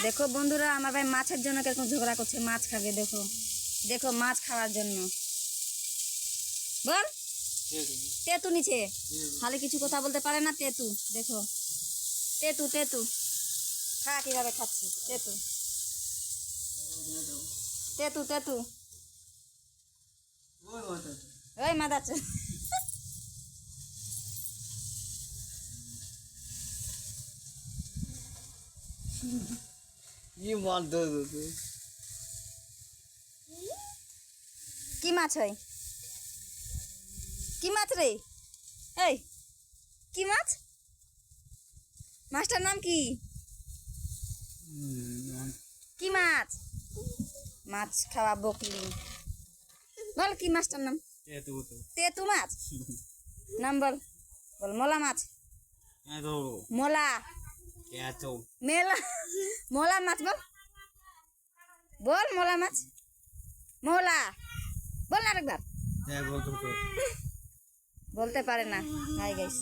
দেখো বন্ধুরা, আমার ভাই মাছের জন্য কিরকম ঝগড়া করছে। মাছ খাবে, দেখো দেখো, মাছ খাওয়ার জন্য। বল, তেতু নিচে খালি কিছু কথা বলতে পারে না। তেতু দেখো, তেতু তেতু খা, কিভাবে খাচ্ছি। তেতু তেতু তেতু, ওই মাদাচ। কি মাছ হয়? কি মাছ রে? এই কি মাছ? মাছটার নাম কি? কি মাছ? মাছ খাওয়া বকলি। বল কি মাছটার নাম? তেতু মাছ। নাম বল, বল। মোলা মাছ। মোলা মেলা, মোলা মাছ বল, বল মোলা মাছ। মোলা বল না আরেকবার। বলতে পারে না। Hi guys.